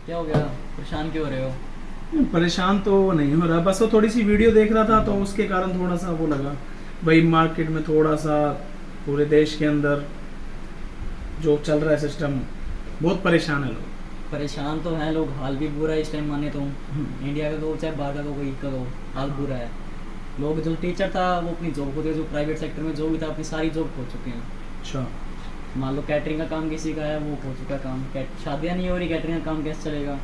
क्या हो गया, परेशान क्यों हो रहे हो? परेशान तो नहीं हो रहा, बस वो थोड़ी सी वीडियो देख रहा था तो उसके कारण थोड़ा सा वो लगा भाई, मार्केट में थोड़ा सा पूरे देश के अंदर जो चल रहा है सिस्टम, बहुत परेशान है लोग। परेशान तो हैं लोग, हाल भी बुरा है इस टाइम माने तो। इंडिया का कहो चाहे बाहर का कहो, कोई का कहो, हाल बुरा है। लोग, जो टीचर था वो अपनी जॉब खो दिया, जो प्राइवेट सेक्टर में जॉब भी था अपनी सारी जॉब खो चुके हैं। अच्छा। मान लो कैटरिंग का काम किसी का है, वो खो चुका है काम। शादियाँ नहीं हो रही, कैटरिंग का काम कैसे चलेगा?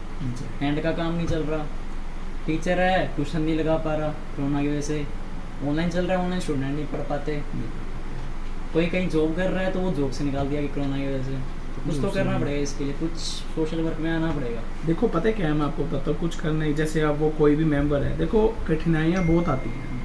हैंड का काम नहीं चल रहा। टीचर है, ट्यूशन नहीं लगा पा रहा कोरोना की वजह से। ऑनलाइन चल रहा है, ऑनलाइन स्टूडेंट नहीं पढ़ पाते। कोई कहीं जॉब कर रहा है तो वो जॉब से निकाल दिया कि कोरोना की वजह से। तो कुछ तो करना पड़ेगा इसके लिए, कुछ सोशल वर्क में आना पड़ेगा। देखो पता है क्या है, मैं आपको बताता हूँ, कुछ करना ही, जैसे अब वो कोई भी मेंबर है, देखो कठिनाइयाँ बहुत आती हैं,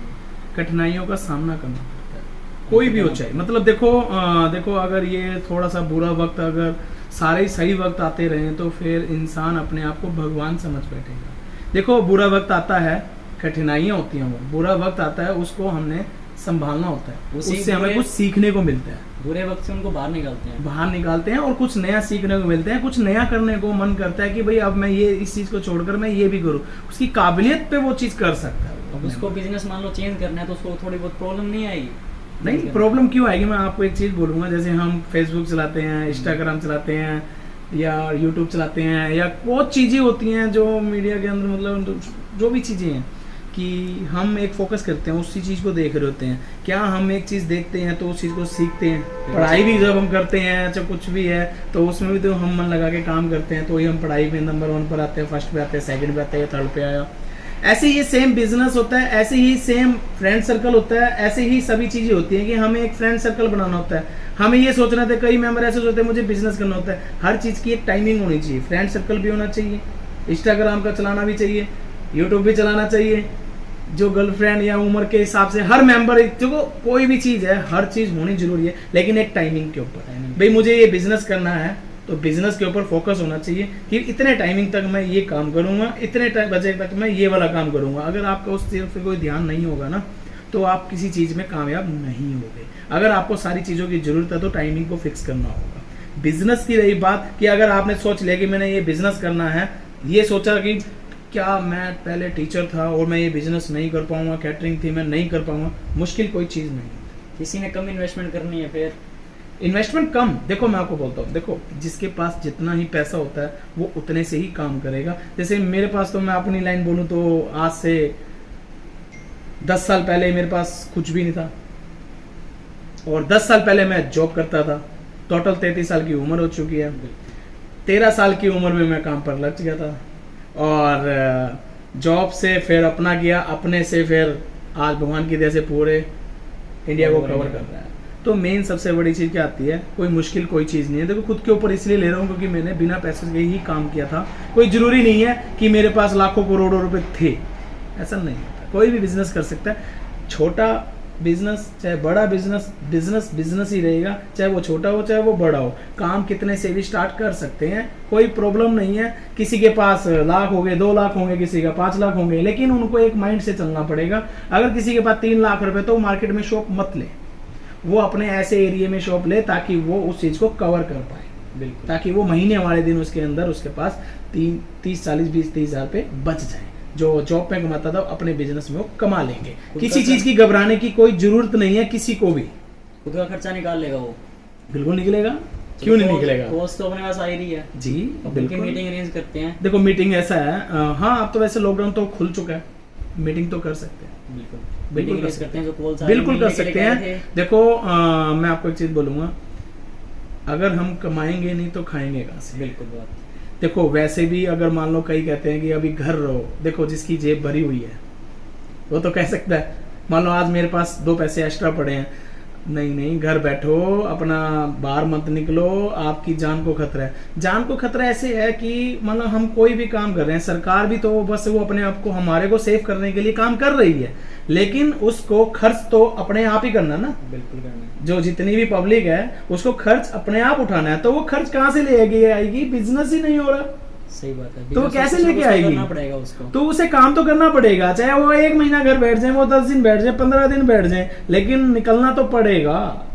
कठिनाइयों का सामना करना पड़ता है, कोई भी हो चाहे। मतलब देखो अगर ये थोड़ा सा बुरा वक्त, अगर सारे ही सही वक्त आते रहे तो फिर इंसान अपने आप को भगवान समझ बैठेगा। देखो बुरा वक्त आता है, कठिनाइयाँ होती हैं, वो बुरा वक्त आता है, उसको हमने संभालना होता है, उससे हमें कुछ सीखने को मिलता है। बुरे वक्त से उनको बाहर निकालते हैं और कुछ नया सीखने को मिलते हैं, कुछ नया करने को मन करता है कि भाई अब मैं ये इस चीज को छोड़कर मैं ये भी करूँ, उसकी काबिलियत पे वो चीज कर सकता है। अब उसको बिजनेस मान लो चेंज करना है तो उसको थोड़ी बहुत प्रॉब्लम नहीं आएगी। नहीं, प्रॉब्लम क्यों आएगी? मैं आपको एक चीज बोलूंगा, जैसे हम फेसबुक चलाते हैं, इंस्टाग्राम चलाते हैं या यूट्यूब चलाते हैं, या बहुत चीजें होती हैं जो मीडिया के अंदर, मतलब जो भी चीजें हैं कि हम एक फोकस करते हैं, उसी चीज़ को देख रहे होते हैं। क्या हम एक चीज़ देखते हैं तो उस चीज़ को सीखते हैं? पढ़ाई भी जब हम करते हैं, चाहे कुछ भी है, तो उसमें भी तो हम मन लगा के काम करते हैं, तो ही हम पढ़ाई में नंबर 1 पर आते हैं, फर्स्ट पे आते हैं, सेकंड पे आते हैं, थर्ड पे आया। ऐसे ही सेम बिजनेस होता है, ऐसे ही सेम फ्रेंड सर्कल होता है, ऐसे ही सभी चीज़ें होती हैं कि हमें एक फ्रेंड सर्कल बनाना होता है। हमें ये सोचना था, कई मेंबर ऐसे सोचते हैं मुझे बिजनेस करना होता है। हर चीज़ की एक टाइमिंग होनी चाहिए, फ्रेंड सर्कल भी होना चाहिए, इंस्टाग्राम का चलाना भी चाहिए, यूट्यूब भी चलाना चाहिए, जो गर्लफ्रेंड या उम्र के हिसाब से हर मेंबर, देखो कोई भी चीज़ है, हर चीज़ होनी जरूरी है, लेकिन एक टाइमिंग के ऊपर। भाई मुझे ये बिजनेस करना है तो बिजनेस के ऊपर फोकस होना चाहिए कि इतने टाइमिंग तक मैं ये काम करूंगा, इतने बजे तक मैं ये वाला काम करूंगा। अगर आपका उस चीज़ पे कोई ध्यान नहीं होगा ना, तो आप किसी चीज़ में कामयाब नहीं होगे। अगर आपको सारी चीज़ों की जरूरत है तो टाइमिंग को फिक्स करना होगा। बिजनेस की रही बात कि अगर आपने सोच लिया कि मैंने ये बिजनेस करना है, ये सोचा कि क्या मैं पहले टीचर था और मैं ये बिजनेस नहीं कर पाऊंगा, कैटरिंग थी मैं नहीं कर पाऊंगा, मुश्किल कोई चीज़ नहीं। किसी ने कम इन्वेस्टमेंट करनी है, फिर इन्वेस्टमेंट कम, देखो मैं आपको बोलता हूँ, देखो जिसके पास जितना ही पैसा होता है वो उतने से ही काम करेगा। जैसे मेरे पास, तो मैं अपनी लाइन बोलूँ तो आज से 10 साल पहले मेरे पास कुछ भी नहीं था, और 10 साल पहले मैं जॉब करता था। टोटल 33 साल की उम्र हो चुकी है। 13 साल की उम्र में मैं काम पर लग गया था, और जॉब से फिर अपना किया, अपने से फिर आज भगवान की दया से पूरे इंडिया को कवर कर रहा है। तो मेन सबसे बड़ी चीज़ क्या आती है, कोई मुश्किल कोई चीज़ नहीं है। देखो खुद के ऊपर इसलिए ले रहा हूँ क्योंकि मैंने बिना पैसे के ही काम किया था। कोई ज़रूरी नहीं है कि मेरे पास लाखों करोड़ों रुपए थे, ऐसा नहीं होता। कोई भी बिजनेस कर सकता है, छोटा बिजनेस चाहे बड़ा बिजनेस, बिजनेस ही रहेगा, चाहे वो छोटा हो चाहे वो बड़ा हो। काम कितने से भी स्टार्ट कर सकते हैं, कोई प्रॉब्लम नहीं है। किसी के पास लाख होंगे, 2 लाख होंगे, किसी का 5 लाख होंगे, लेकिन उनको एक माइंड से चलना पड़ेगा। अगर किसी के पास 3 लाख रुपए, तो मार्केट में शॉप मत ले, वो अपने ऐसे एरिया में शॉप ले ताकि वो उस चीज़ को कवर कर पाए। बिल्कुल, ताकि वो महीने वाले दिन उसके अंदर उसके पास 30, 40, 20, 30 हज़ार पे बच जाए। जो जॉब पे कमाता था अपने बिजनेस में वो कमा लेंगे। किसी चीज की घबराने की कोई जरूरत नहीं है किसी को भी। खुद का खर्चा निकाल लेगा वो, बिल्कुल निकलेगा, क्यों नहीं निकलेगा। कोर्स तो अपने पास आ ही रही है जी, बिल्कुल। मीटिंग अरेंज करते हैं। देखो मीटिंग ऐसा है, हाँ अब तो वैसे लॉकडाउन तो खुल चुका है, मीटिंग तो कर सकते हैं। बिल्कुल कर सकते हैं, जो कॉल्स बिल्कुल कर सकते हैं। देखो मैं आपको एक चीज बोलूंगा, अगर हम कमाएंगे नहीं तो खाएंगे कहाँ से? बिल्कुल बात। देखो वैसे भी अगर मान लो कई कहते हैं कि अभी घर रहो, देखो जिसकी जेब भरी हुई है वो तो कह सकता है, मान लो आज मेरे पास 2 पैसे एक्स्ट्रा पड़े हैं, नहीं घर बैठो, अपना बाहर मत निकलो, आपकी जान को खतरा है। जान को खतरा ऐसे है कि मतलब हम कोई भी काम कर रहे हैं, सरकार भी तो बस वो अपने आप को, हमारे को सेव करने के लिए काम कर रही है, लेकिन उसको खर्च तो अपने आप ही करना ना। बिल्कुल करना। जो जितनी भी पब्लिक है उसको खर्च अपने आप उठाना है, तो वो खर्च कहाँ से ले आएगी? बिजनेस ही नहीं हो रहा, सही बात है। तो वो कैसे लेके आएगी? करना पड़ेगा उसको, तो उसे काम तो करना पड़ेगा, चाहे वो 1 महीना घर बैठ जाए, वो 10 दिन बैठ जाए, 15 दिन बैठ जाए, लेकिन निकलना तो पड़ेगा।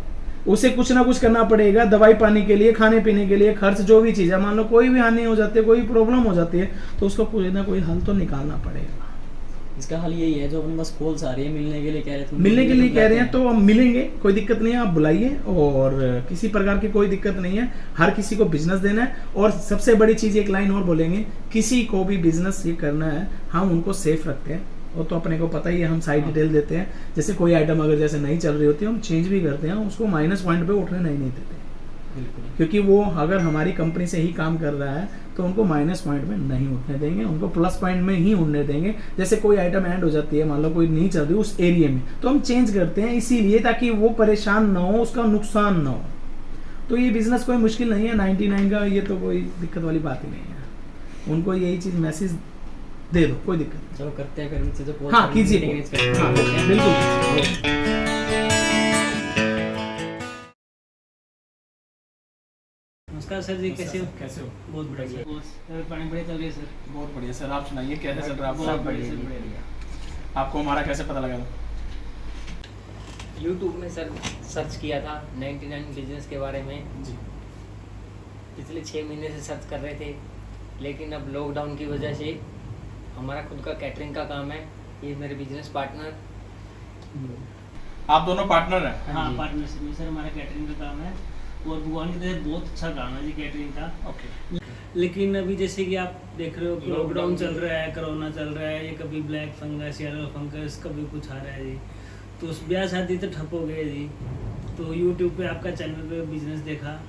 उसे कुछ ना कुछ करना पड़ेगा, दवाई पानी के लिए, खाने पीने के लिए, खर्च जो भी चीज़ है, मान लो कोई भी हानि हो जाती है, कोई प्रॉब्लम हो जाती है, तो उसको कोई ना कोई हल तो निकालना पड़ेगा। इसका हल यही है, जो अपने पास कॉल्स आ रही है मिलने के लिए कह रहे थे, मिलने के लिए कह रहे हैं, तो हम मिलेंगे, कोई दिक्कत नहीं है, आप बुलाइए, और किसी प्रकार की कोई दिक्कत नहीं है, हर किसी को बिजनेस देना है। और सबसे बड़ी चीज़ एक लाइन और बोलेंगे, किसी को भी बिजनेस ये करना है, हम उनको सेफ रखते हैं, वो तो अपने को पता ही है, हम साइड डिटेल देते हैं, जैसे कोई आइटम अगर जैसे नहीं चल रही होती है, हम चेंज भी करते हैं, उसको माइनस पॉइंट पे उठने नहीं देते, क्योंकि वो अगर हमारी कंपनी से ही काम कर रहा है तो उनको माइनस पॉइंट में नहीं उठने देंगे, उनको प्लस पॉइंट में ही उठने देंगे। जैसे कोई आइटम एंड हो जाती है, मान लो कोई नहीं चल रही उस एरिया में, तो हम चेंज करते हैं, इसीलिए ताकि वो परेशान ना हो, उसका नुकसान ना हो। तो ये बिजनेस कोई मुश्किल नहीं है, 99 का ये तो कोई दिक्कत वाली बात ही नहीं है। उनको यही चीज़ मैसेज दे दो, कोई दिक्कत नहीं। चलो करते हैं, फिर इनसे जो हाँ कीजिए, हाँ बिल्कुल। नमस्कार सर जी, कैसे हो? कैसे हो? बहुत बढ़िया सर, पानी बढ़िया चल रही है सर। बहुत बढ़िया सर, आप सुनाइए कैसे चल रहा है बहुत आपका? बढ़िया सर, बढ़िया। आपको हमारा कैसे पता लगा था? यूट्यूब में सर सर्च किया था 99 बिजनेस के बारे में, जी पिछले 6 महीने से सर्च कर रहे थे, लेकिन अब लॉकडाउन की वजह से हमारा खुद का कैटरिंग का काम है, ये मेरे बिजनेस पार्टनर। आप दोनों पार्टनर हैं? हाँ जी। पार्टनरशिप में सर हमारा कैटरिंग का काम है, और भगवान की तरह बहुत अच्छा काम है जी कैटरिंग का। ओके। लेकिन अभी जैसे कि आप देख रहे हो कि लॉकडाउन लॉकडाउन चल रहा है, कोरोना चल रहा है, ये कभी ब्लैक फंगस, येलो फंगस, कभी कुछ आ रहा है जी, तो उस ब्याह शादी तो ठप हो गए जी। तो यूट्यूब पे आपका चैनल पे बिजनेस देखा,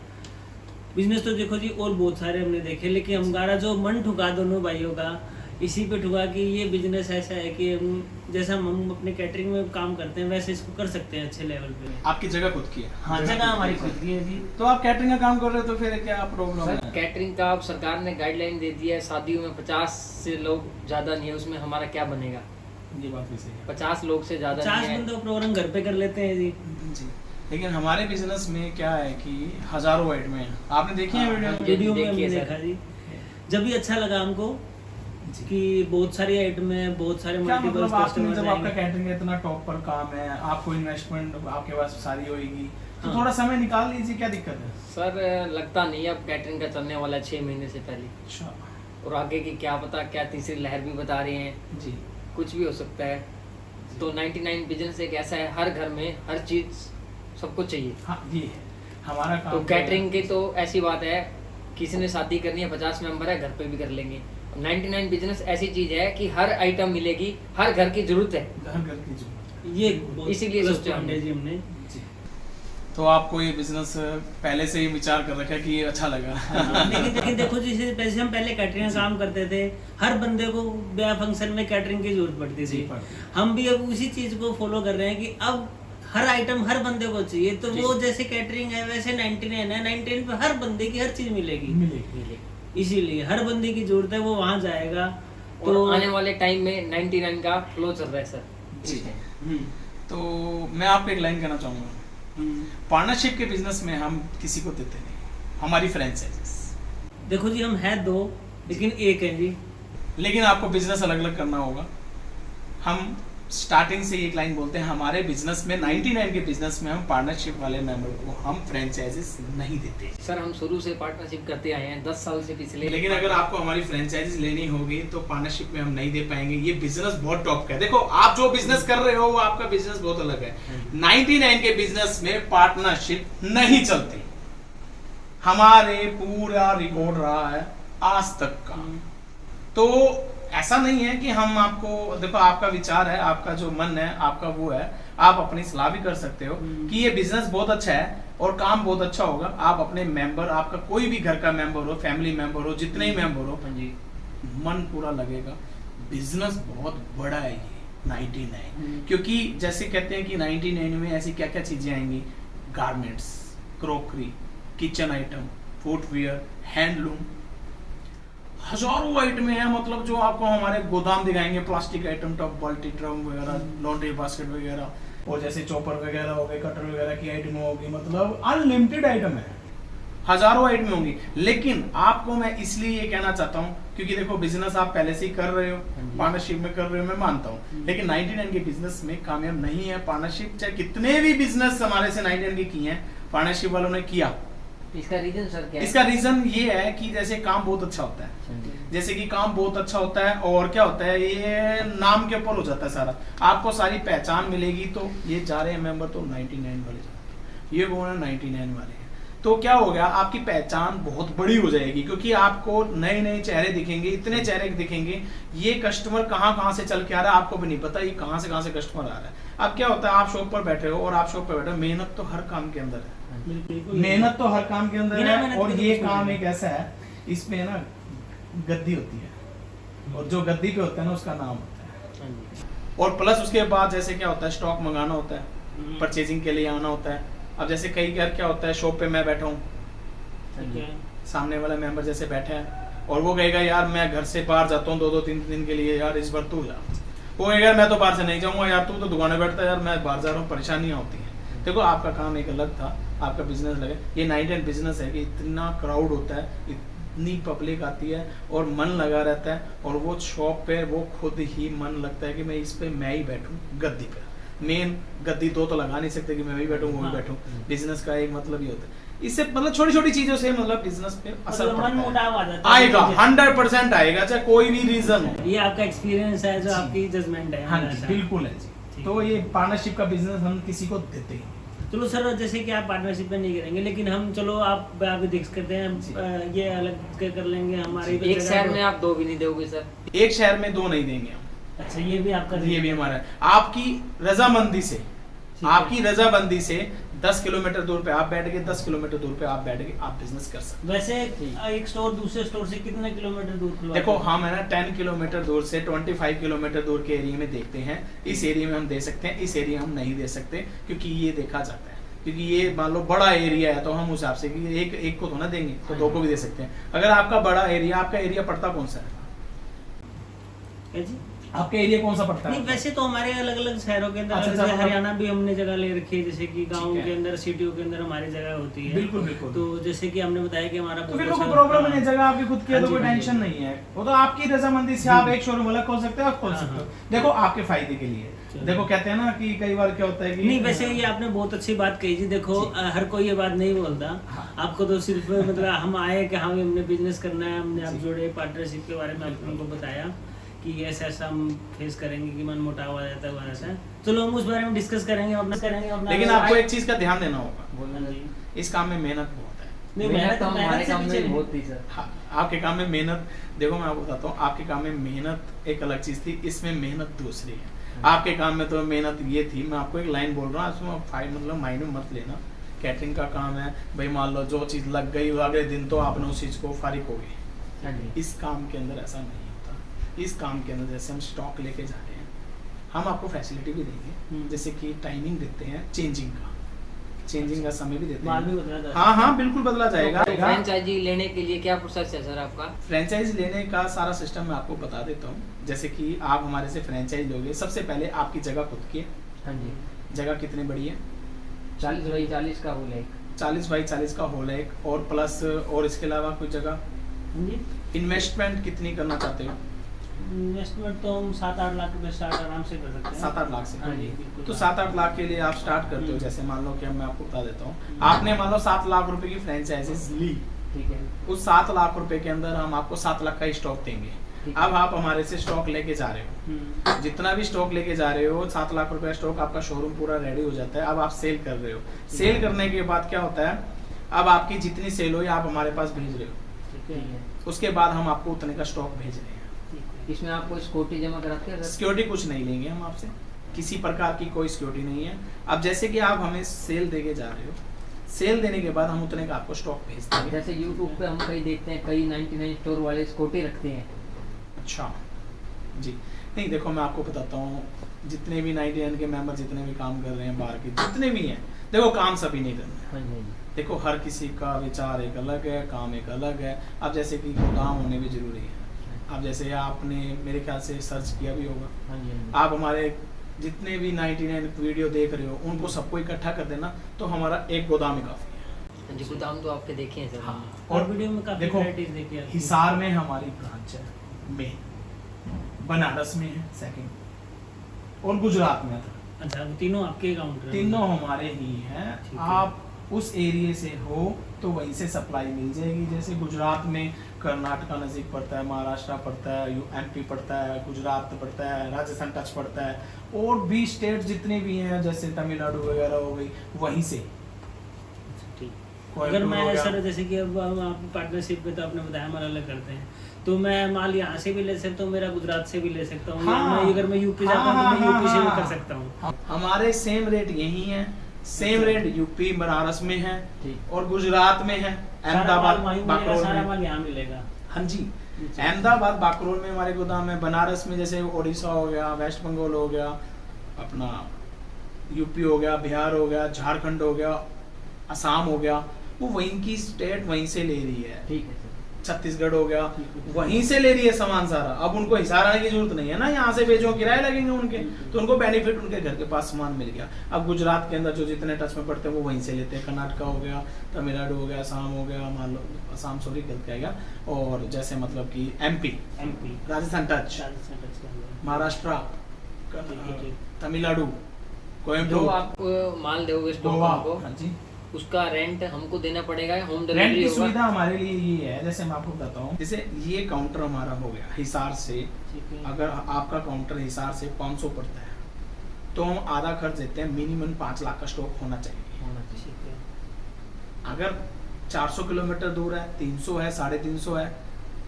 बिजनेस तो देखो जी और बहुत सारे हमने देखे, लेकिन हमारा जो मन ठुका दोनों भाइयों का इसी पे ठुका कि ये बिजनेस ऐसा है कि हम जैसा हम अपने कैटरिंग में काम करते हैं वैसे इसको कर सकते हैं अच्छे लेवल पे। आपकी जगह खुद की है? हाँ, जगह हमारी खुद की है जी। तो आप कैटरिंग का काम कर रहे हो, तो फिर क्या प्रॉब्लम सर है? कैटरिंग का अब सरकार ने गाइडलाइन दे दी है, शादियों में 50 से लोग ज़्यादा नहीं है, उसमें हमारा क्या बनेगा? ये बात भी सही है। 50 लोग से ज़्यादा 50 नहीं है। बंदों का प्रोग्राम घर पे कर लेते हैं जी। जी, लेकिन हमारे बिजनेस में क्या है कि हजारों आइटम है, आपने देखी है वीडियो? वीडियो में देखिए हमने सर। देखा जी, जब भी अच्छा लगा हमको जी। कि बहुत सारी आइटम है, बहुत सारे क्या मल्टीपल मतलब आपने कस्टमर्स जब आपका आएंगे। कैटरिंग इतना टॉप पर काम है, आपको इन्वेस्टमेंट आपके पास सारी होगी, तो हाँ। थोड़ा समय निकाल लीजिए, क्या दिक्कत है? सर लगता नहीं है अब कैटरिंग का चलने वाला है 6 महीने से पहले, अच्छा और आगे की क्या पता, क्या तीसरी लहर भी बता रहे हैं, जी। कुछ भी हो सकता है। तो 99 बिजनेस एक ऐसा है, हर घर में हर चीज़ सबको चाहिए। हाँ ये है हमारा काम। तो कैटरिंग की तो ऐसी बात है, किसी ने शादी करनी है, 50 मेंबर है, घर पे भी कर लेंगे। 99 बिजनेस ऐसी चीज है कि हर आइटम मिलेगी, हर घर की जरूरत है। घर घर की जो ये इसीलिए प्लस सोचा पॉइंट है हमने। जी हमने। जी। तो आपको ये बिजनेस पहले से ही विचार कर रखा है कि ये अच्छा लगा? लेकिन देखो जैसे जैसे हम पहले कैटरिंग का काम करते थे, हर बंदे को ब्याह फंक्शन में कैटरिंग की जरूरत पड़ती जी, थी, पड़ती। हम भी अब उसी चीज को फॉलो कर रहे हैं कि अब हर आइटम हर बंदे को चाहिए। तो जी। वो जैसे कैटरिंग है वैसे 99 है, 99 पे हर बंदे की हर चीज मिलेगी, मिलेगी। इसीलिए हर बंदे की जरूरत है, वो वहाँ जाएगा। तो तो आने वाले टाइम में 99 का फ्लो चल रहा है सर। जी। हम्म, तो मैं आपको एक लाइन कहना चाहूँगा, पार्टनरशिप के बिजनेस में हम किसी को देते नहीं, हमारी फ्रेंचाइजीज। देखो जी हम है 2 लेकिन एक है जी। लेकिन आपको बिजनेस अलग अलग करना होगा। हम स्टार्टिंग से एक लाइन बोलते हैं, हमारे बिजनेस में 99 के बिजनेस में हम पार्टनरशिप वाले मेंबर को हम फ्रेंचाइजीज नहीं देते। सर हम शुरू से पार्टनरशिप करते आए हैं 10 साल से पिछले। लेकिन अगर आपको हमारी फ्रेंचाइजीज लेनी होगी तो पार्टनरशिप में हम नहीं दे पाएंगे। ये बिजनेस बहुत टॉप का है। देखो आप जो बिजनेस कर रहे हो वो आपका बिजनेस बहुत अलग है। 99 के बिजनेस में पार्टनरशिप नहीं चलती। हमारे पूरा रिकॉर्ड रहा है आज तक का। तो ऐसा नहीं है कि हम आपको, देखो आपका विचार है, आपका जो मन है, आपका वो है, आप अपनी सलाह भी कर सकते हो कि ये बिजनेस बहुत अच्छा है और काम बहुत अच्छा होगा। आप अपने मेंबर, आपका कोई भी घर का मेंबर हो, फैमिली मेंबर हो, जितने ही मेंबर हो, जी मन पूरा लगेगा। बिजनेस बहुत बड़ा है ये 99, क्योंकि जैसे कहते हैं कि 99 में ऐसी क्या क्या चीजें आएंगी, garments, crockery, kitchen item, footwear, handloom, हजारों आइटम है। मतलब जो आपको हमारे गोदाम दिखाएंगे, प्लास्टिक आइटम, टॉप बाल्टी, ड्रम वगैरह, लॉन्ड्री बास्केट वगैरह, और जैसे चॉपर वगैरह हो गए, कटर वगैरह की आइटम होगी, मतलब अनलिमिटेड आइटम है। हजारों आइटमें होंगी, लेकिन आपको मैं इसलिए ये कहना चाहता हूँ क्योंकि देखो बिजनेस आप पहले से ही कर रहे हो, पार्टनरशिप में कर रहे हो, मैं मानता हूँ, लेकिन 99 के बिजनेस में कामयाब नहीं है पार्टनरशिप। चाहे कितने भी बिजनेस हमारे से 99 के किए हैं, पार्टनरशिप वालों ने किया। इसका रीजन सर क्या है? इसका रीजन ये है कि जैसे काम बहुत अच्छा होता है, जैसे कि काम बहुत अच्छा होता है, और क्या होता है, ये नाम के ऊपर हो जाता है सारा, आपको सारी पहचान मिलेगी। तो ये जा रहे हैं मेंबर तो 99 वाले जा रहे हैं, ये वो 99 वाले हैं, तो क्या हो गया, आपकी पहचान बहुत बड़ी हो जाएगी क्योंकि आपको नए नए चेहरे दिखेंगे, इतने चेहरे दिखेंगे। ये कस्टमर कहाँ से चल के आ रहा है आपको भी नहीं पता, ये कहाँ से कस्टमर आ रहा है। अब क्या होता है, आप शॉप पर बैठे हो और आप शॉप पर बैठे हो, मेहनत तो हर काम के अंदर है, मेहनत तो हर काम के अंदर है। और ये काम एक ऐसा है, इसमें ना गद्दी होती है, और जो गद्दी पे होता है ना उसका नाम होता है। और प्लस उसके बाद जैसे क्या होता है, स्टॉक मंगाना होता है, परचेजिंग के लिए आना होता है। अब जैसे कई बार क्या होता है, शॉप पे मैं बैठा हूँ, सामने वाला मेंबर जैसे बैठा है और वो कहेगा यार मैं घर से बाहर जाता हूँ 2-3 दिन के लिए, यार इस बार तू जा। वो कहेगा मैं तो बाहर से नहीं जाऊँगा, यार तू तो दुकान में बैठता है, यार मैं बाहर जा रहा हूँ, परेशानियाँ होती हैं। देखो आपका काम एक अलग था, आपका बिजनेस अलग है। ये 99 बिजनेस है कि इतना क्राउड होता है, इतनी पब्लिक आती है और मन लगा रहता है, और वो शॉप पे वो खुद ही मन लगता है कि मैं इस पे मैं ही बैठूं गद्दी पे। मेन गद्दी दो तो लगा नहीं सकते कि मैं भी बैठूं वो भी बैठूं। बिजनेस का एक मतलब ये होता है, इससे मतलब छोटी छोटी चीजों से मतलब बिजनेस पे असर पड़ता है, आएगा 100% आएगा, चाहे कोई भी रीजन हो। ये आपका एक्सपीरियंस है, जो आपकी जजमेंट है। हाँ जी, बिल्कुल है जी। तो ये पार्टनरशिप का बिजनेस हम किसी को देते हैं। चलो सर, जैसे कि आप पार्टनरशिप में नहीं करेंगे, लेकिन हम चलो आप डिस्कस करते हैं, ये अलग कर लेंगे हमारे। एक शहर में आप 2 भी नहीं दोगे सर? एक शहर में 2 नहीं देंगे हम। अच्छा, ये भी आपका, ये भी हमारा है। आपकी रजामंदी से, आपकी रजामंदी से 10 किलोमीटर दूर पे आप बैठ के 10 किलोमीटर दूर पे आप बैठ के आप बिजनेस कर सकते हैं। वैसे एक स्टोर दूसरे स्टोर से कितने किलोमीटर दूर खुलवा? देखो हम है ना 10 किलोमीटर दूर से 25 किलोमीटर दूर के एरिया में देखते हैं, इस एरिया में हम दे सकते हैं, इस एरिया हम नहीं दे सकते, क्योंकि ये देखा जाता है, क्योंकि ये मान लो बड़ा एरिया है तो हम उस हिसाब से कि एक को तो ना देंगे, तो 2 को भी दे सकते हैं। अगर आपका बड़ा एरिया, आपका एरिया पड़ता कौन सा है जी? आपका एरिया कौन सा पड़ता है? नहीं, वैसे तो हमारे अलग अलग शहरों के अंदर, अच्छा, जैसे मतलब हरियाणा भी हमने जगह ले रखी है, जैसे कि गाँव ठीक है। के अंदर, सिटियों के अंदर हमारी जगह होती है। बिल्कुल बिल्कुल। तो जैसे कि हमने बताया कि हमारा तो फिर कोई प्रॉब्लम नहीं, जगह आपकी खुद की है तो कोई हाँ जी, टेंशन नहीं है, वो तो आपकी रजामंदी से आप एक शोरूम अलग खोल सकते हो, आप खोल हाँ, सकते हो, हाँ। देखो आपके फायदे के लिए। देखो कहते हैं ना कि कई बार क्या होता है कि नहीं, वैसे ये आपने बहुत अच्छी बात कही जी। देखो हर कोई ये बात नहीं बोलता, हाँ। आपको तो सिर्फ मतलब हम आए कि हाँ हमने बिजनेस करना है, हमने आप जोड़े, पार्टनरशिप के बारे में आपने उनको बताया कि ऐसा ऐसा हम फेस करेंगे कि मन मुटाव आ जाता है ऐसा। चलो हम उस बारे में डिस्कस करेंगे अपना। लेकिन आपको एक चीज का ध्यान देना होगा, बोलना जी। इस काम में मेहनत बहुत है। नहीं, मेहनत तो हमारे से काम पीछे में नहीं। बहुत थी सर। हाँ, आपके काम में मेहनत, देखो मैं आपको बताता हूँ, आपके काम में मेहनत एक अलग चीज थी, इसमें मेहनत दूसरी है। आपके काम में तो मेहनत ये थी, मैं आपको एक लाइन बोल रहा हूँ, इसमें मतलब मायने मत लेना। कैटरिंग का काम है भाई, मान लो जो चीज लग गई अगले दिन तो आपने उस चीज को फारिग हो गई। इस काम के अंदर ऐसा नहीं होता। इस काम के अंदर जैसे हम स्टॉक लेके जा रहे हैं, हम आपको फैसिलिटी भी देंगे, जैसे कि टाइमिंग देते हैं चेंजिंग का, चेंजिंग का समय भी देते माल भी हैं। बदला जाता है। हाँ हाँ बिल्कुल बदला जाएगा। फ्रेंचाइजी लेने के लिए क्या प्रोसेस है सर आपका? फ्रेंचाइज लेने का सारा सिस्टम मैं आपको बता देता हूँ। जैसे कि आप हमारे से फ्रेंचाइज लोगे, सबसे पहले आपकी जगह खुद की है। हाँ जी। जगह कितनी बड़ी है? 40 बाई 40 का होल है। 40 बाई 40 का होल है एक, और प्लस और इसके अलावा कोई जगह? जी, इन्वेस्टमेंट कितनी करना चाहते हो? इन्वेस्टमेंट तो हम 7-8 लाख रुपए स्टार्ट आराम से कर सकते हैं। 7-8 लाख से। हाँ जी, बिल्कुल। तो 7-8 लाख के लिए आप स्टार्ट करते हो। जैसे मान लो कि मैं आपको बता देता हूँ, आपने मान लो 7 लाख रुपए की फ्रेंचाइजीज ली, ठीक है। उस 7 लाख रुपए के अंदर हम आपको 7 लाख का स्टॉक देंगे। ठीक अब आप हमारे से स्टॉक लेके जा रहे हो, जितना भी स्टॉक लेके जा रहे हो, 7 लाख रुपए स्टॉक, आपका शोरूम पूरा रेडी हो जाता है। अब आप सेल कर रहे हो, सेल करने के बाद क्या होता है, अब आपकी जितनी सेल हुई आप हमारे पास भेज रहे हो, ठीक है। उसके बाद हम आपको उतने का स्टॉक भेज रहे हैं। इसमें आपको सिक्योरिटी जमा कराते हैं सर? सिक्योरिटी कुछ नहीं लेंगे हम आपसे, किसी प्रकार की कोई सिक्योरिटी नहीं है। अब जैसे कि आप हमें सेल देके जा रहे हो, सेल देने के बाद हम उतने का आपको स्टॉक भेज देंगे। जैसे YouTube पे हम कई देखते हैं, कई 99 स्टोर वाले सिक्योरिटी रखते हैं। अच्छा जी, नहीं देखो मैं आपको बताता हूँ, जितने भी 99 के मेंबर जितने भी काम कर रहे हैं बाहर के, जितने भी हैं, देखो काम सभी नहीं करना है। हाँ जी, हाँ जी। देखो हर किसी का विचार एक अलग है, काम एक अलग है। अब जैसे कि गोदाम होने भी जरूरी है। अब जैसे आपने मेरे ख्याल से सर्च किया भी होगा, हाँ जी, हाँ जी। आप हमारे जितने भी 99 वीडियो देख रहे हो उनको सबको इकट्ठा कर देना, तो हमारा एक गोदाम ही काफ़ी है। हाँ जी, गोदाम तो आपके देखे हैं सर। हाँ और वीडियो में काफी देखो, वैरायटीज देखी आपकी। हिसार में हमारी ब्रांच है मेन, बनारस में है सेकंड, और गुजरात में था। अच्छा, वो तीनों आपके काउंटर? तीनों हमारे ही हैं। ठीक है। आप उस एरिया से हो तो वहीं से सप्लाई मिल जाएगी। जैसे गुजरात में कर्नाटका नज़दीक पड़ता है, महाराष्ट्र पड़ता है, एमपी पड़ता है, गुजरात पड़ता है, राजस्थान टच पड़ता है, और भी स्टेट जितने भी हैं जैसे तमिलनाडु वगैरह हो गई, वहीं से। ठीक। कोयम्बटूर अगर हो मैं गया। सर जैसे कि अब हम आप पार्टनरशिप पे तो आपने बताया हम अलग करते हैं, तो मैं माल यहाँ से भी ले सकता हूँ, मेरा गुजरात से भी ले सकता हूँ, हाँ। मैं अगर मैं यूपी जाता हूँ तो मैं यूपी से भी कर सकता हूँ। हमारे सेम रेट यही है, सेम रेट यूपी बनारस में है ठीक। और गुजरात में है, अहमदाबाद बाकरोल सारा में। माल यहाँ मिलेगा। हाँ जी, अहमदाबाद बाकरोल में हमारे गोदाम है। बनारस में जैसे उड़ीसा हो गया, वेस्ट बंगाल हो गया, अपना यूपी हो गया, बिहार हो गया, झारखंड हो गया, असम हो गया, वो वहीं की स्टेट वहीं से ले रही है। ठीक है सर। छत्तीसगढ़ हो गया, वहीं से ले रही है सामान सारा। अब उनको हिसार आने की जरूरत नहीं है ना, यहाँ से भेजो, किराए लगेंगे उनके, तो उनको बेनिफिट उनके घर के पास सामान मिल गया। अब गुजरात के अंदर जो जितने टच में पड़ते हैं वो वहीं से लेते हैं। कर्नाटका हो गया, तमिलनाडु हो गया, असम हो गया, मान लो असम सॉरी गलत आएगा, और जैसे मतलब कि एमपी, राजस्थान टच, महाराष्ट्र, तमिलनाडु, जो कोयम्बटूर, आप माल दोगे स्टॉक गोवा। हमको, हाँ जी, उसका रेंट हमको देना पड़ेगा, होम रेंट डिलीवरी की होगा? सुविधा हमारे लिए ये है, जैसे मैं आपको बताता हूँ, जैसे ये काउंटर हमारा हो गया हिसार से, अगर आपका काउंटर हिसार से 500 पड़ता है तो हम आधा खर्च देते हैं, मिनिमम 5 लाख का स्टॉक होना चाहिए। अगर 400 किलोमीटर दूर है, 300 है, 350 है,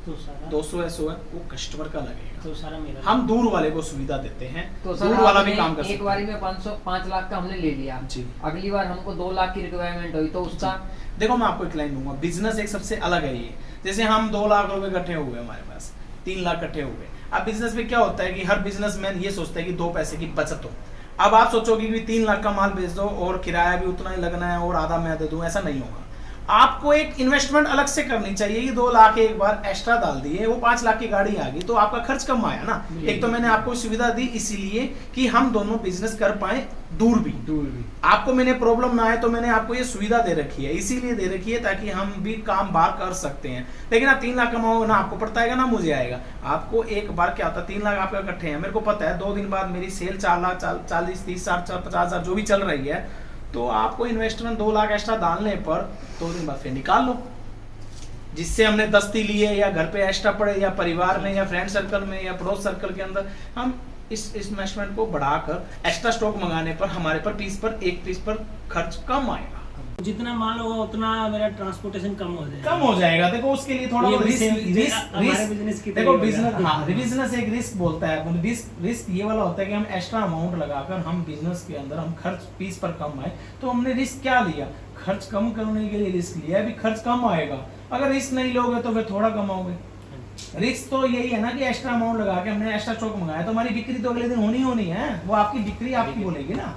तो सारा 200 है, 100 है, वो कस्टमर का लगेगा। तो सारा मेरा। हम दूर वाले को सुविधा देते हैं, तो दूर सर वाला भी आपने काम कर एक सकता बारी है। में 5 लाख का हमने ले लिया, जी, अगली बार हमको 2 लाख की रिक्वायरमेंट हुई तो उसका? देखो मैं आपको एक लाइन दूंगा, बिजनेस एक सबसे अलग है ये। जैसे हम 2 लाख रुपए इकट्ठे हुए हमारे पास, 3 लाख इकट्ठे हुए। अब बिजनेस में क्या होता है कि हर बिजनेसमैन ये सोचता है कि 2 पैसे की बचत हो। अब आप सोचोगे कि 3 लाख का माल बेच दो और किराया भी उतना ही लगना है और आधा मैं दे दूं, ऐसा नहीं होगा। आपको एक इन्वेस्टमेंट अलग से करनी चाहिए। ये 2 लाख एक बार एक्स्ट्रा डाल दिए, वो 5 लाख की गाड़ी आ गई, तो आपका खर्च कम आया ना। एक तो मैंने आपको सुविधा दी इसीलिए कि हम दोनों बिजनेस कर पाए, दूर भी। आपको मैंने प्रॉब्लम ना आए तो मैंने आपको ये सुविधा दे रखी है, इसीलिए दे रखी है ताकि हम भी काम बाहर कर सकते हैं। लेकिन आप 3 लाख कमाओगे ना, आपको पड़ता है ना मुझे आएगा। आपको एक बार क्या होता है, 3 लाख आपका इकट्ठे हैं, मेरे को पता है 2 दिन बाद मेरी सेल 4 लाख 40, 30, 60, 50 हजार जो भी चल रही है, तो आपको इन्वेस्टमेंट 2 लाख एक्स्ट्रा डालने पर 2 दिन बाद फिर निकाल लो। जिससे हमने दस्ती ली है या घर पे एक्स्ट्रा पड़े या परिवार में या फ्रेंड सर्कल में या पड़ोस सर्कल के अंदर, हम इस इन्वेस्टमेंट को बढ़ाकर एक्स्ट्रा स्टॉक मंगाने पर हमारे पर एक पीस पर खर्च कम आएगा। जितना माल होगा उतना मेरा ट्रांसपोर्टेशन कम हो जाएगा। कम हो जाएगा। देखो उसके लिए थोड़ा ये रिस्क बिजनेस की देखो बिजनेस, हाँ बिजनेस एक रिस्क बोलता है। रिस्क ये वाला होता है कि हम एक्स्ट्रा अमाउंट लगाकर हम बिजनेस के अंदर हम खर्च पीस पर कम आए, तो हमने रिस्क क्या लिया, खर्च कम करने के लिए रिस्क लिया, अभी खर्च कम आएगा। अगर रिस्क नहीं लोगे तो फिर थोड़ा कमाओगे। रिस्क तो यही है ना कि एक्स्ट्रा अमाउंट लगा के हमने एक्स्ट्रा स्टॉक मंगाया तो हमारी बिक्री तो अगले दिन होनी है, वो आपकी बिक्री आपकी बोलेगी ना।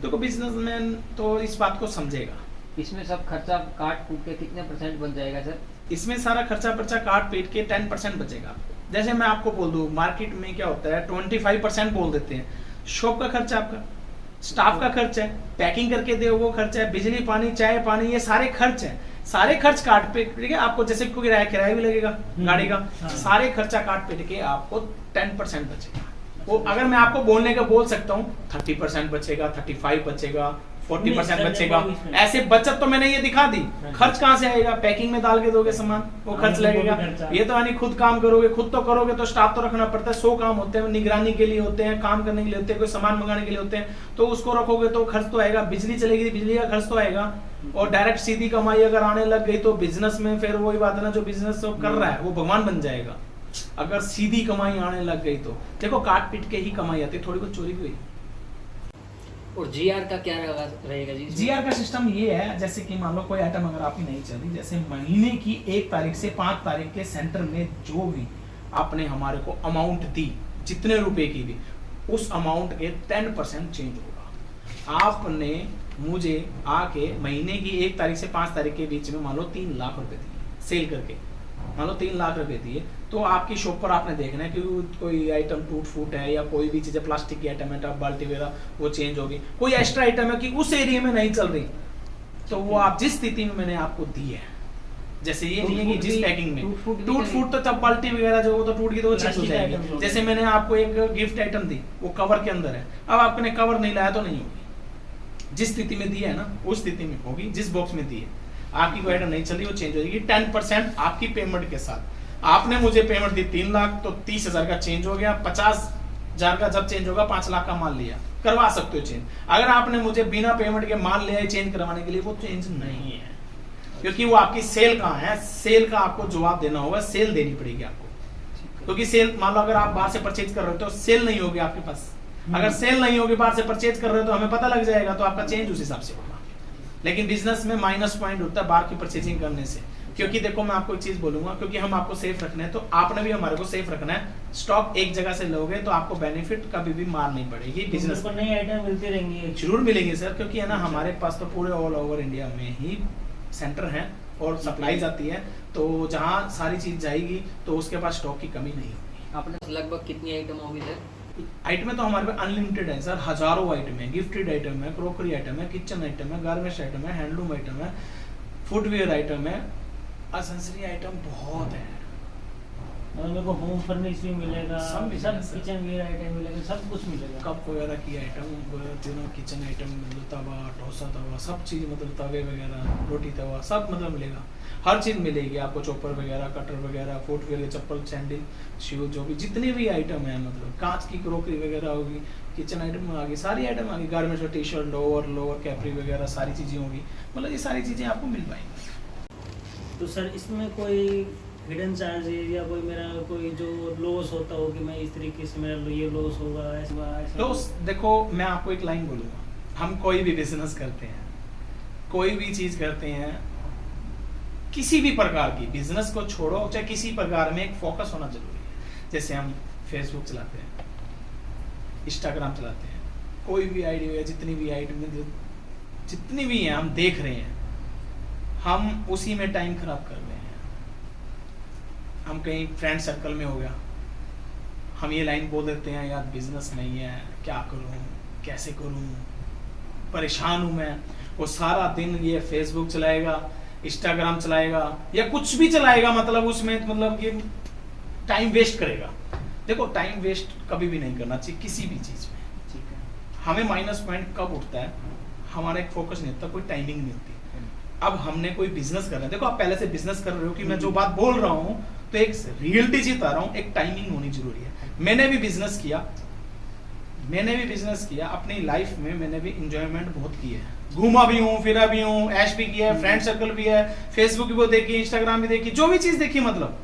तो बिजनेसमैन तो इस बात को समझेगा। इसमें सब खर्चा काट कूट के कितने % बच जाएगा सर? इसमें सारा खर्चा पर्चा काट पीट के 10% बचेगा। जैसे मैं आपको बोल दूं, मार्केट में क्या होता है 25% बोल देते हैं। शॉप का खर्चा आपका, स्टाफ का खर्च है, पैकिंग करके दे वो खर्च है, बिजली पानी चाय पानी ये सारे खर्च हैं। सारे खर्च काट पीट के आपको, जैसे किराया भी लगेगा गाड़ी का, सारे खर्चा काट पीट के आपको 10% बचेगा। वो अगर मैं आपको बोलने का बोल सकता हूँ 30% बचेगा, 35 बचेगा, 40% बचेगा। ऐसे बचत तो मैंने ये दिखा दी। खर्च कहाँ से आएगा, पैकिंग में डाल के दोगे सामान, वो खर्च लगेगा। ये तो यानी खुद काम करोगे, खुद तो करोगे तो स्टाफ तो रखना पड़ता है। 100 काम होते हैं, निगरानी के लिए होते हैं, काम करने के लिए होते हैं, कोई सामान मंगाने के लिए होते हैं, तो उसको रखोगे तो खर्च तो आएगा। बिजली चलेगी, बिजली का खर्च तो आएगा। और डायरेक्ट सीधी कमाई अगर आने लग गई तो बिजनेस में फिर वही बात है ना, जो बिजनेस कर रहा है वो भगवान बन जाएगा। अगर सीधी कमाई आने लग गई तो देखो काट पीट के ही कमाई आती है, थोड़ी बहुत चोरी भी हुई। और जीआर का क्या रहेगा जी? जीआर का सिस्टम ये है, जैसे कि मान लो कोई आइटम अगर आपकी नहीं चल रही, जैसे महीने की 1 तारीख से 5 तारीख के सेंटर में जो भी आपने हमारे को अमाउंट दी, जितने रुपए की भी, उस अमाउंट के 10% चेंज होगा। आपने मुझे आके महीने की 1 तारीख से 5 तारीख के बीच में मान लो 3 लाख रुपए दिए सेल करके, मान लो 3 लाख रुपए दिए, तो आपकी शॉप पर आपने देखना है कि कोई आइटम टूट फूट है या कोई भी चीज़ प्लास्टिक की आइटम है, टब बाल्टी वगैरह वो चेंज होगी। कोई एक्स्ट्रा आइटम है कि उस एरिया में नहीं चल रही, तो वो आप जिस स्थिति में मैंने आपको दी है, जैसे ये नहीं है कि जिस पैकिंग में टूट फूट तो तब पल्टी वगैरह जो वो तो टूट गई तो वो चेंज हो जाएगी। जैसे मैंने आपको एक गिफ्ट आइटम दी, वो कवर के अंदर है, अब आपने कवर नहीं लाया तो नहीं होगी। जिस स्थिति में दी है ना उस स्थिति में होगी, जिस बॉक्स में दी है। आपकी कोई आइटम नहीं चली वो चेंज हो जाएगी 10% आपकी पेमेंट के साथ। आपने मुझे पेमेंट दी 3 लाख तो 30,000 का चेंज हो गया, 50,000 का जब चेंज होगा 5 लाख का माल लिया, करवा सकते हो चेंज। अगर आपने मुझे बिना पेमेंट के माल लिया है चेंज करवाने के लिए, वो चेंज नहीं है, क्योंकि वो आपकी सेल कहाँ है, सेल का आपको जवाब देना होगा, सेल देनी पड़ेगी आपको। क्योंकि सेल मान लो अगर आप बाहर से परचेज कर रहे हो तो सेल नहीं होगी आपके पास, अगर सेल नहीं होगी बाहर से परचेज कर रहे हो तो हमें पता लग जाएगा, तो आपका चेंज उस हिसाब से होगा। लेकिन बिजनेस में माइनस पॉइंट होता है बाहर की परचेजिंग करने से, क्योंकि देखो मैं आपको एक चीज बोलूंगा, क्योंकि हम आपको सेफ रखना है तो आपने भी हमारे को सेफ रखना है। स्टॉक एक जगह से लोगे तो आपको बेनिफिट कभी भी मार नहीं पड़ेगी। बिजनेस को नई आइटम मिलती रहेंगी, जरूर मिलेंगे सर, क्योंकि है ना हमारे पास तो पूरे ऑल ओवर इंडिया में ही सेंटर है और सप्लाई जाती है, तो जहाँ सारी चीज जाएगी तो उसके पास स्टॉक की कमी नहीं होगी। आपने लगभग कितनी आइटम होगी सर? आइटम तो हमारे पास अनलिमिटेड है सर, हजारों आइटम है, गिफ्टेड आइटम है, क्रोकरी आइटम है, किचन आइटम है, गारमेंट्स आइटम है, हैंडलूम आइटम है, फुटवेयर आइटम है, एसेसरी आइटम बहुत है। और मेरे को होम फर्निश भी मिलेगा, सब किचन वेयर आइटम मिलेगा, सब कुछ मिलेगा। कप वगैरह की आइटम, किचन आइटम, मतलब तवा, डोसा तवा, सब चीज़, मतलब तवे वगैरह, रोटी तवा, सब मतलब मिलेगा, हर चीज़ मिलेगी आपको। चॉपर वगैरह, कटर वगैरह, फुटवेयर, चप्पल, सैंडल, शूज, जो भी जितनी भी आइटम है, मतलब कांच की क्रोकरी वगैरह होगी, किचन आइटम में आ गई, सारी आइटम आ गई, गारमेंट्स में टी शर्ट, लोअर कैपरी वगैरह सारी चीज़ें होगी, मतलब ये सारी चीज़ें आपको मिल पाएंगी। तो सर इसमें कोई हिडन चार्ज है या कोई मेरा कोई जो लॉस होता हो कि मैं इस तरीके से मेरा ये लॉस होगा, ऐसा? तो देखो मैं आपको एक लाइन बोलूँगा, हम कोई भी बिजनेस करते हैं, कोई भी चीज़ करते हैं, किसी भी प्रकार की बिजनेस को छोड़ो, चाहे किसी प्रकार में एक फोकस होना जरूरी है। जैसे हम फेसबुक चलाते हैं, इंस्टाग्राम चलाते हैं, कोई भी आइडिया, जितनी भी आइटम जितनी भी हैं हम देख रहे हैं, हम उसी में टाइम खराब कर रहे हैं। हम कहीं फ्रेंड सर्कल में हो गया, हम ये लाइन बोल देते हैं यार बिजनेस नहीं है, क्या करूं, कैसे करूं, परेशान हूं मैं। वो सारा दिन ये फेसबुक चलाएगा, इंस्टाग्राम चलाएगा या कुछ भी चलाएगा, मतलब उसमें मतलब ये टाइम वेस्ट करेगा। देखो टाइम वेस्ट कभी भी नहीं करना चाहिए किसी भी चीज़ में। ठीक है। हमें माइनस पॉइंट कब उठता है, हमारा एक फोकस नहीं होता, कोई टाइमिंग नहीं होती। अब हमने कोई बिजनेस करना है, देखो आप पहले से बिजनेस कर रहे हो कि मैं जो बात बोल रहा हूँ तो एक रियलिटी बता रहा हूँ, एक टाइमिंग होनी जरूरी है। मैंने भी बिजनेस किया अपनी लाइफ में, मैंने भी इंजॉयमेंट बहुत की है, घूमा भी हूँ, फिरा भी हूँ, ऐश भी किया है, फ्रेंड सर्कल भी है, फेसबुक भी देखी, इंस्टाग्राम भी देखी, जो भी चीज देखी, मतलब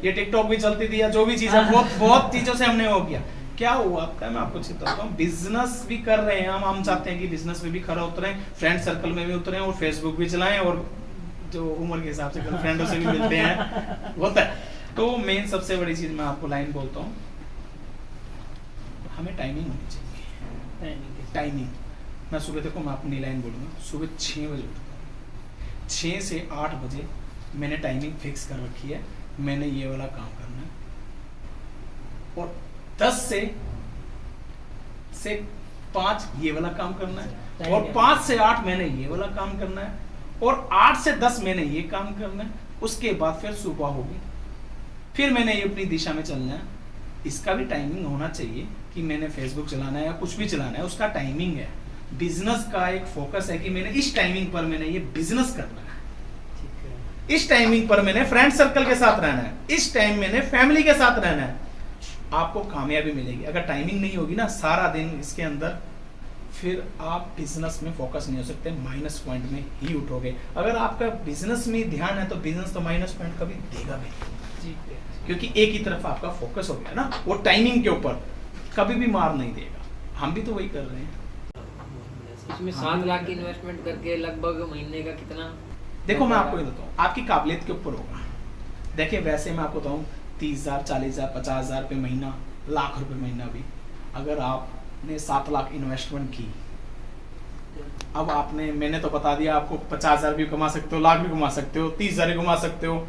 ये टिकटॉक भी चलती थी या जो भी चीज है, बहुत चीजों से हमने वो किया। क्या हुआ आपका, मैं आपको बताता हूँ, बिजनेस भी कर रहे हैं हम चाहते हैं कि बिजनेस में भी खरा उतरें, फ्रेंड सर्कल में भी उतरें और फेसबुक भी चलाएं, और जो उम्र के हिसाब से गर्लफ्रेंडों से भी मिलते हैं होता है। तो मेन सबसे बड़ी चीज मैं आपको लाइन बोलता हूँ, हमें टाइमिंग होनी चाहिए। टाइमिंग, मैं सुबह, देखो मैं अपनी लाइन बोलूँगा, सुबह 6 बजे उठता हूँ, 6 से 8 बजे मैंने टाइमिंग फिक्स कर रखी है, मैंने ये वाला काम करना है, और 10 से 5 ये वाला काम करना है, और 5 से 8 मैंने ये वाला काम करना है, और 8 से 10 मैंने ये काम करना है। उसके बाद फिर सुबह होगी, फिर मैंने ये अपनी दिशा में चलना है। इसका भी टाइमिंग होना चाहिए कि मैंने फेसबुक चलाना है या कुछ भी चलाना है, उसका टाइमिंग है। बिजनेस का एक फोकस है कि मैंने इस टाइमिंग पर मैंने ये बिजनेस करना है, इस टाइमिंग पर मैंने फ्रेंड सर्कल के साथ रहना है, इस टाइम मैंने फैमिली के साथ रहना है। आपको कामयाबी मिलेगी। अगर टाइमिंग नहीं होगी ना सारा दिन इसके अंदर, फिर आप बिजनेस में फोकस नहीं हो सकते, माइनस पॉइंट में ही उठोगे। अगर आपका बिजनेस में ध्यान है तो बिजनेस तो माइनस पॉइंट कभी देगा भी, क्योंकि एक ही तरफ आपका फोकस हो गया ना, वो टाइमिंग के ऊपर कभी भी मार नहीं देगा। हम भी तो वही कर रहे हैं। इसमें 7 लाख की इन्वेस्टमेंट करके लगभग महीने का कितना? देखो मैं आपको ये बताऊँ, आपकी काबिलियत के ऊपर होगा। देखिए वैसे मैं आपको बताऊँ 30,000, 40,000, 50,000 रुपये महीना, लाख रुपए महीना भी, अगर आपने 7 लाख इन्वेस्टमेंट की, अब आपने, मैंने तो बता दिया आपको 50,000 भी कमा सकते हो, लाख भी कमा सकते हो, 30,000 भी कमा सकते हो,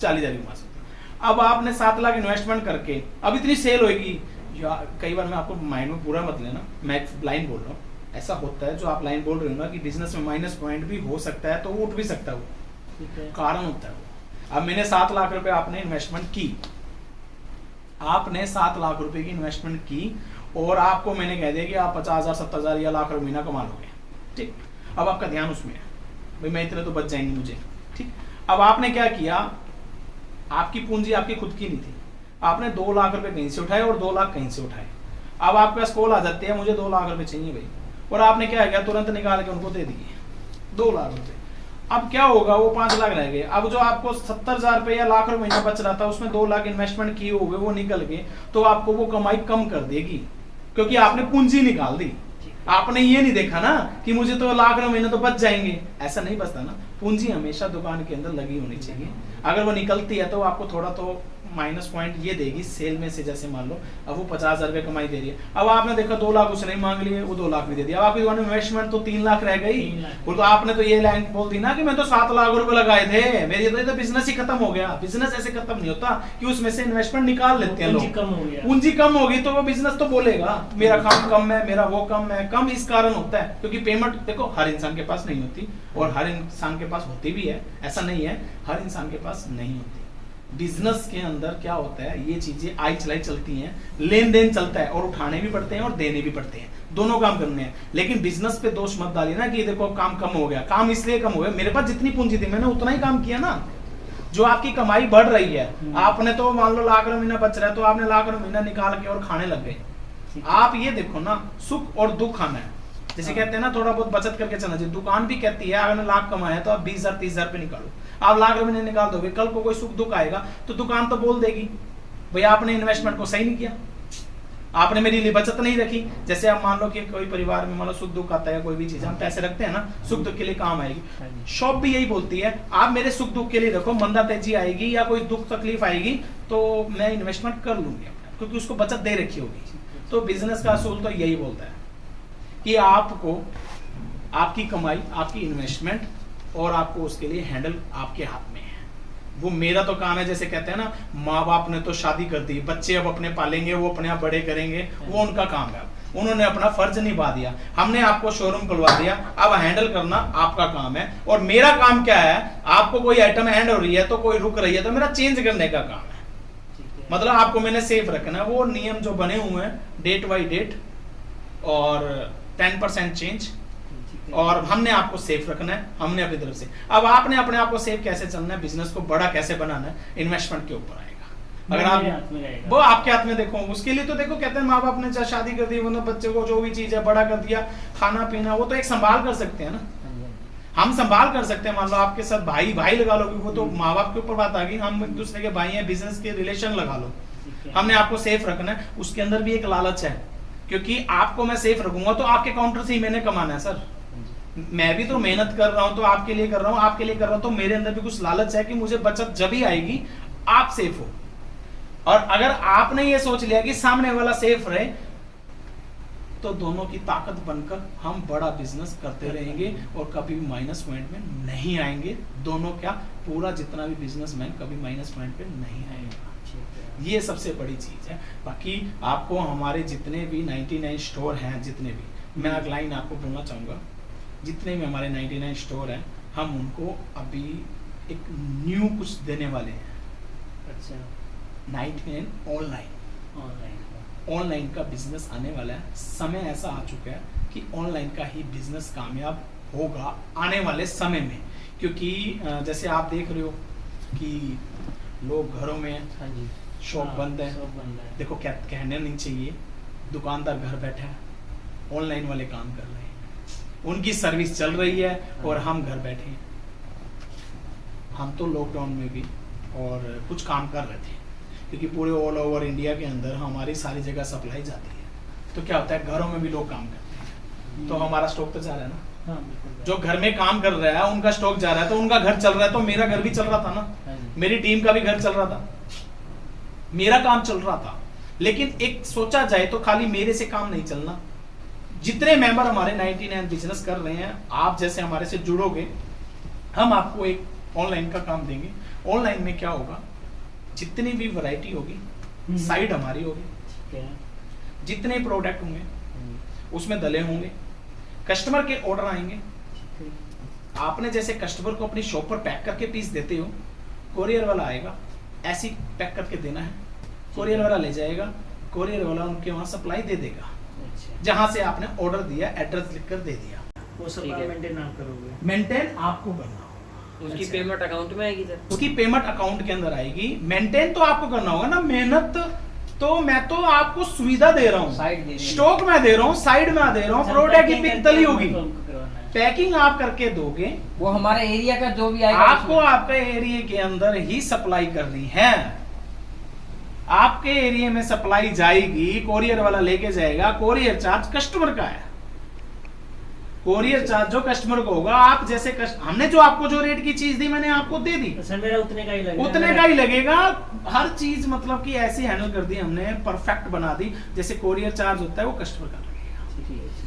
40,000 भी कमा सकते हो। अब आपने 7 लाख इन्वेस्टमेंट करके अब इतनी सेल होगी, या कई बार मैं आपको माइंड में पूरा मत लेना, मैं एक लाइन बोल रहा हूँ, ऐसा होता है जो आप लाइन बोल रहे हो ना कि बिजनेस में माइनस पॉइंट भी हो सकता है, तो वो उठ भी सकता है, वो ठीक है। कारण होता है वो। अब मैंने 7 लाख रुपए आपने इन्वेस्टमेंट की, आपने 7 लाख रुपए की इन्वेस्टमेंट की और आपको मैंने कह दिया कि आप 50,000 70,000 या लाख रुपए महीना कमा लोगे, ठीक। अब आपका ध्यान उसमें है, भाई मैं इतने तो बच जाएंगे मुझे, ठीक। अब आपने क्या किया, आपकी पूंजी आपकी खुद की नहीं थी, आपने 2 लाख रुपए कहीं से उठाए और 2 लाख कहीं से उठाए। अब आपके पास कॉल आ जाती है मुझे 2 लाख रुपए चाहिए भाई, और आपने क्या किया, तुरंत निकाल के उनको दे दिए 2 लाख रुपए। अब क्या होगा, वो 5 लाख रह गए। अब जो आपको 70,000 रुपए या लाख रुपए महीना बच रहा था, उसमें 2 लाख इन्वेस्टमेंट किए हुए वो निकल गए, तो आपको वो कमाई कम कर देगी, क्योंकि आपने पूंजी निकाल दी। आपने ये नहीं देखा ना कि मुझे तो लाख रुपए महीना तो बच जाएंगे, ऐसा नहीं बचता ना। पूंजी हमेशा दुकान के अंदर लगी होनी चाहिए। अगर वो निकलती है तो आपको थोड़ा तो माइनस पॉइंट ये देगी सेल में से। जैसे मान लो अब वो 50,000 रुपए कमाई दे रही है, अब आपने देखा 2 लाख उसने मांग लिए, वो 2 लाख भी दे दिया, अब आपकी दुकान में इन्वेस्टमेंट तो 3 लाख रह गई। वो तो आपने तो ये लाइन बोल दी ना कि मैं तो 7 लाख रुपए लगाए थे, मेरी तो बिजनेस ही खत्म हो गया। बिजनेस ऐसे खत्म नहीं होता कि उसमें से इन्वेस्टमेंट निकाल लेते हैं लोग। कम हो गया, पूंजी कम होगी तो वो बिजनेस तो बोलेगा मेरा काम कम है, मेरा वो कम है। कम इस कारण होता है क्योंकि पेमेंट देखो हर इंसान के पास नहीं होती, और हर इंसान के पास होती भी है, ऐसा नहीं है हर इंसान के पास नहीं होती। बिजनेस के अंदर क्या होता है, ये चीजें आई चलाई चलती हैं, लेन देन चलता है, और उठाने भी पड़ते हैं और देने भी पड़ते हैं, दोनों काम करने हैं। लेकिन बिजनेस पे दोष मत डालिए ना कि देखो काम कम हो गया। काम इसलिए कम हो गया, मेरे पास जितनी पूंजी थी मैंने उतना ही काम किया ना। जो आपकी कमाई बढ़ रही है, आपने तो मान लो लाख रुपए महीना बच रहा है, तो आपने लाख रुपए महीना निकाल के और खाने लग गए। आप ये देखो ना, सुख और दुख खाना है। जैसे कहते हैं ना थोड़ा बहुत बचत करके चलना चाहिए। दुकान भी कहती है अगर लाख कमाया तो आप 20,000 30,000 रुपए निकालो। आप लाख रुपए नहीं निकाल दोगे, कल को कोई सुख दुख आएगा तो दुकान तो बोल देगी भाई आपने इन्वेस्टमेंट को सही नहीं किया, आपने मेरे लिए बचत नहीं रखी। जैसे आप मान लो कि कोई परिवार में मान लो सुख दुख आता है, कोई भी चीज हम पैसे रखते हैं ना, सुख दुख के लिए काम आएगी। शॉप भी यही बोलती है आप मेरे सुख दुख के लिए रखो, मंदा तेजी आएगी या कोई दुख तकलीफ आएगी तो मैं इन्वेस्टमेंट कर लूंगी, क्योंकि उसको बचत दे रखी होगी। तो बिजनेस का असूल तो यही बोलता है कि आपको आपकी कमाई, आपकी इन्वेस्टमेंट और आपको उसके लिए हैंडल आपके हाथ में है। वो मेरा तो काम है, जैसे कहते हैं ना माँ बाप ने तो शादी कर दी, बच्चे अब अपने पालेंगे, वो अपने आप बड़े करेंगे, वो उनका काम है। उन्होंने अपना फर्ज निभा दिया, हमने आपको शोरूम खुलवा दिया, अब हैंडल करना आपका काम है। और मेरा काम क्या है, आपको कोई आइटम हैंड हो रही है तो कोई रुक रही है तो मेरा चेंज करने का काम है। मतलब आपको मैंने सेफ रखना है। वो नियम जो बने हुए हैं डेट बाई डेट और 10% चेंज, और हमने आपको सेफ रखना है, हमने अपनी तरफ से। अब आपने अपने आप को सेफ कैसे चलना है, बिजनेस को बड़ा कैसे बनाना है, इन्वेस्टमेंट के ऊपर आएगा। अगर आप वो आपके हाथ में देखो, उसके लिए तो देखो कहते हैं माँ बाप ने चाहे शादी कर दी, मतलब बच्चे को जो भी चीज है बड़ा कर दिया, खाना पीना वो तो एक संभाल कर सकते हैं ना, हम संभाल कर सकते हैं। मान लो आपके साथ भाई भाई लगा लो, वो तो माँ बाप के ऊपर बात आ गई, हम एक दूसरे के भाई हैं, बिजनेस के रिलेशन लगा लो। हमने आपको सेफ रखना है, उसके अंदर भी एक लालच है, क्योंकि आपको मैं सेफ रखूंगा तो आपके काउंटर से ही मैंने कमाना है सर। मैं भी तो मेहनत कर रहा हूं तो आपके लिए कर रहा हूं, आपके लिए कर रहा हूं तो मेरे अंदर भी कुछ लालच है कि मुझे बचत जब ही आएगी आप सेफ हो। और अगर आपने ये सोच लिया कि सामने वाला सेफ रहे तो दोनों की ताकत बनकर हम बड़ा बिजनेस करते रहेंगे और कभी भी माइनस पॉइंट में नहीं आएंगे। दोनों क्या, पूरा जितना भी बिजनेसमैन कभी माइनस पॉइंट पे नहीं आएगा। ये सबसे बड़ी चीज है। बाकी आपको हमारे जितने भी 99 स्टोर हैं, जितने भी, मैं एक लाइन आपको बोलना चाहूँगा, जितने भी हमारे 99 स्टोर हैं हम उनको अभी एक न्यू कुछ देने वाले हैं। अच्छा, 99 ऑनलाइन का बिजनेस आने वाला है। समय ऐसा आ चुका है कि ऑनलाइन का ही बिजनेस कामयाब होगा आने वाले समय में, क्योंकि जैसे आप देख रहे हो कि लोग घरों में, हाँ जी, शॉप बंद है। शॉप बंद है। देखो क्या कहने नहीं चाहिए, दुकानदार घर बैठा है, ऑनलाइन वाले काम कर रहे हैं, उनकी सर्विस चल रही है और हम घर बैठे हैं। हम तो लॉकडाउन में भी और कुछ काम कर रहे थे, क्योंकि पूरे ऑल ओवर इंडिया के अंदर हमारी सारी जगह सप्लाई जाती है। तो क्या होता है, घरों में भी लोग काम करते हैं, तो हमारा स्टॉक तो जा रहा है ना। हाँ, बिल्कुल। जो घर में काम कर रहा है उनका स्टॉक जा रहा है, तो उनका घर चल रहा है, तो मेरा घर भी चल रहा था ना, हाँ जी। मेरी टीम का भी घर चल रहा था, मेरा काम चल रहा था। लेकिन एक सोचा जाए तो खाली मेरे से काम नहीं चलना। जितने मेंबर हमारे 99 बिजनेस कर रहे हैं, आप जैसे हमारे से जुड़ोगे, हम आपको एक ऑनलाइन का काम देंगे। ऑनलाइन में क्या होगा, जितनी भी वैरायटी होगी, साइट हमारी होगी, ठीक है। जितने प्रोडक्ट होंगे उसमें दले होंगे, कस्टमर के ऑर्डर आएंगे, आपने जैसे कस्टमर को अपनी शॉप पर पैक करके पीस देते हो, कोरियर वाला आएगा ऐसी पैक करके देना है, कोरियर वाला ले जाएगा, कोरियर वाला उनके वहाँ सप्लाई दे देगा अच्छा, जहाँ से आपने ऑर्डर दिया, एड्रेस लिखकर दे दिया। वो सब ठीक है। मेंटेन आप करोगे। मेंटेन आपको करना होगा, उसकी अच्छा। पेमेंट अकाउंट में आएगी सर? उसकी पेमेंट अकाउंट के अंदर आएगी। मेंटेन तो आपको करना होगा ना, मेहनत तो मैं तो आपको सुविधा दे रहा हूँ, साइड दे रही है। स्टॉक में दे रहा हूँ, साइड में दे रहा हूँ, प्रोडक्ट की पिक तली होगी, करवाना है। पैकिंग आप करके दोगे, वो हमारे एरिया का जो भी आएगा आपको आपके एरिया के अंदर ही सप्लाई करनी है। आपके एरिया में सप्लाई जाएगी, कोरियर वाला लेके जाएगा, कोरियर चार्ज कस्टमर का है, कोरियर चार्ज जो कस्टमर को होगा। आप जैसे हमने जो आपको जो रेट की चीज दी मैंने आपको दे दी, सर मेरा उतने का ही लगेगा, उतने का ही लगेगा। हर चीज मतलब कि ऐसे हैंडल कर दी हमने, परफेक्ट बना दी। जैसे कोरियर चार्ज होता है वो कस्टमर का लगेगा,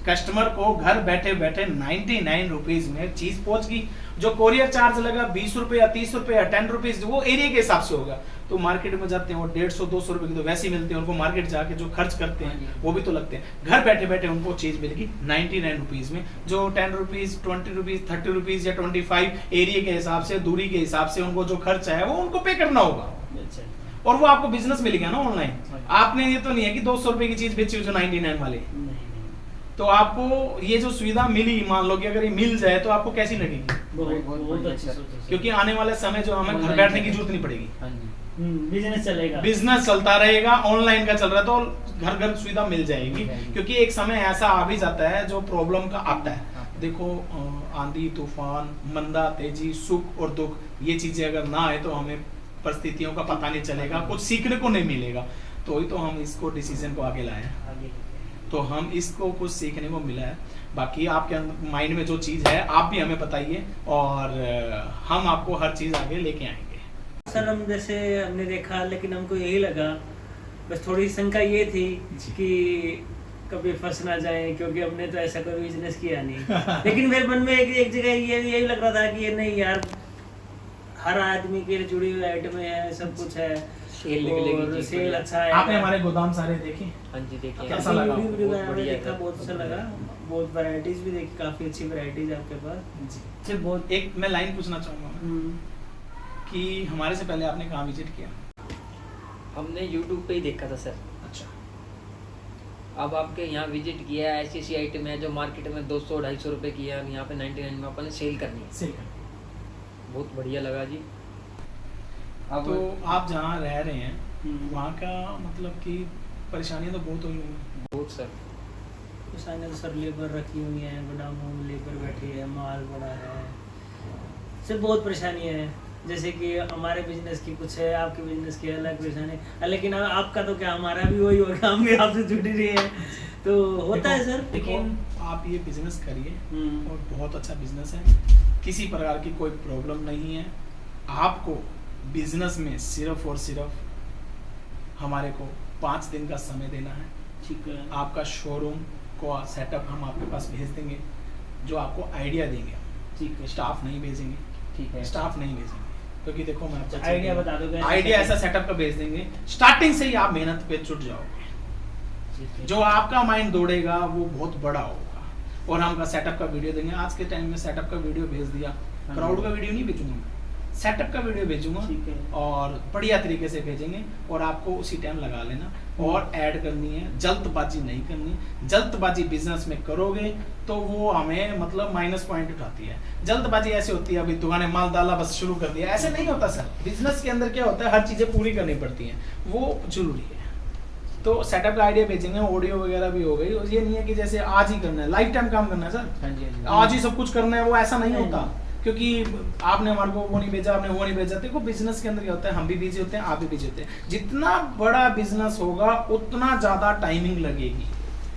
कस्टमर को घर बैठे बैठे 99 रुपीज में चीज पहुंच गई। जो कोरियर चार्ज लगा 20 रुपए या 30 रुपए या 10 रुपीज, वो एरिया के हिसाब से होगा। तो मार्केट में जाते हैं वो 150-200 रुपए की तो वैसे ही मिलते हैं, उनको मार्केट जाके जो खर्च करते हैं वो भी तो लगते हैं। घर बैठे बैठे उनको चीज मिलेगी 99 रुपीज में, जो 10 रुपीज, 20 रुपीज, 30 रुपीज या 25 एरिया के हिसाब से, दूरी के हिसाब से उनको जो खर्च है वो उनको पे करना होगा, अच्छा, और वो आपको बिजनेस मिलेगा ना ऑनलाइन। आपने ये तो नहीं है कि 200 रुपए की चीज बेची जो 99 वाले, नहीं तो आपको ये जो सुविधा मिली, मान लो कि अगर ये मिल जाए तो आपको कैसी लगेगी? बहुत अच्छी सोच है सर। क्योंकि आने वाले समय जो हमें घर बैठने की जरूरत नहीं पड़ेगी, हाँ जी, बिजनेस चलेगा, बिजनेस चलता रहेगा, ऑनलाइन का चल रहा है तो घर घर सुविधा मिल जाएगी। क्योंकि एक समय ऐसा आ भी जाता है जो प्रॉब्लम का आता है। देखो आंधी तूफान, मंदा तेजी, सुख और दुख, ये चीजें अगर ना आए तो हमें परिस्थितियों का पता नहीं चलेगा, कुछ सीखने को नहीं मिलेगा। तो ही तो हम इसको डिसीजन को आगे लाए हैं, आगे तो हम इसको कुछ सीखने को मिला है। बाकी आपके माइंड में जो चीज है आप भी हमें बताइए, और हम आपको हर चीज आगे लेके आएंगे। सर हम जैसे हमने देखा, लेकिन हमको यही लगा, बस थोड़ी शंका ये थी कि कभी फंस ना जाए, क्योंकि हमने तो ऐसा कोई बिजनेस किया नहीं। लेकिन मेरे मन में एक जगह यही लग रहा था कि ये नहीं यार, हर आदमी के लिए जुड़ी हुई आइटम है, सब कुछ है, सेल निकलेगी और जी, सेल बढ़िया। अच्छा है। आपने हमारे गोदाम सारे देखे? हाँ जी देखिए, कैसा लगा? वीडियो बहुत मैंने बढ़िया देखा, था, बहुत अच्छा लगा, बहुत वैरायटीज भी देखी, काफी अच्छी वैरायटीज आपके पास। जी, बहुत। एक मैं लाइन पूछना चाहूंगा कि हमारे से पहले आपने कहाँ विजिट किया? हमने यूट्यूब पे ही देखा था सर। अच्छा, अब आपके यहाँ विजिट किया है, ऐसी ऐसी आइटम है जो मार्केट में 200-250 रुपए की है, यहाँ पे 99 में अपन सेल करनी है। सही। बहुत बढ़िया लगा जी। अब तो आप जहाँ रह रहे हैं वहाँ का मतलब कि परेशानियाँ तो बहुत हुई होंगी। बहुत सर, तो सर लेबर रखी हुई है, गोदामों में लेबर बैठी है, माल बड़ा है, सर बहुत परेशानी है। जैसे कि हमारे बिजनेस की कुछ है, आपके बिजनेस की अलग परेशानी है, लेकिन आपका तो क्या, हमारा भी वही होगा, हम भी आपसे जुड़ी रही है, तो होता है सर। लेकिन आप ये बिजनेस करिए, और बहुत अच्छा बिजनेस है, किसी प्रकार की कोई प्रॉब्लम नहीं है। आपको बिजनेस में सिर्फ और सिर्फ हमारे को 5 दिन का समय देना है। ठीक है, आपका शोरूम को सेटअप हम आपके पास भेज देंगे, जो आपको आइडिया देंगे। ठीक है, स्टाफ नहीं भेजेंगे, ठीक है। स्टाफ नहीं भेजेंगे, क्योंकि देखो मैं आपको आइडिया बता दो, कैसे आइडिया सेटअप? ऐसा सेटअप का भेज देंगे, स्टार्टिंग से ही आप मेहनत पे जुट जाओगे। ठीक है। जो आपका माइंड दौड़ेगा वो बहुत बड़ा होगा, और हम सेटअप का वीडियो देंगे। आज के टाइम में सेटअप का वीडियो भेज दिया, क्राउड का वीडियो नहीं भेजूंगा मैं, सेटअप का वीडियो भेजूंगा, ठीक है। और बढ़िया तरीके से भेजेंगे, और आपको उसी टाइम लगा लेना, और ऐड करनी है, जल्दबाजी नहीं करनी। जल्दबाजी बिजनेस में करोगे तो वो हमें मतलब माइनस पॉइंट उठाती है। जल्दबाजी ऐसे होती है, अभी दुकान माल डाला बस शुरू कर दिया, ऐसे नहीं होता सर। बिजनेस के अंदर क्या होता है, हर चीजें पूरी करनी पड़ती हैं, वो जरूरी है। तो सेटअप का आइडिया भेजेंगे, ऑडियो वगैरह भी हो गई, और ये नहीं है कि जैसे आज ही करना है, लाइफ टाइम काम करना है सर, हाँ जी, हाँ जी। आज ही सब कुछ करना है, वो ऐसा नहीं होता। क्योंकि आपने हमारे को वो नहीं भेजा, आपने वो नहीं भेजा। देखो बिजनेस के अंदर क्या होता है, हम भी बिजी होते हैं, आप भी बिजी होते हैं। जितना बड़ा बिजनेस होगा उतना ज्यादा टाइमिंग लगेगी।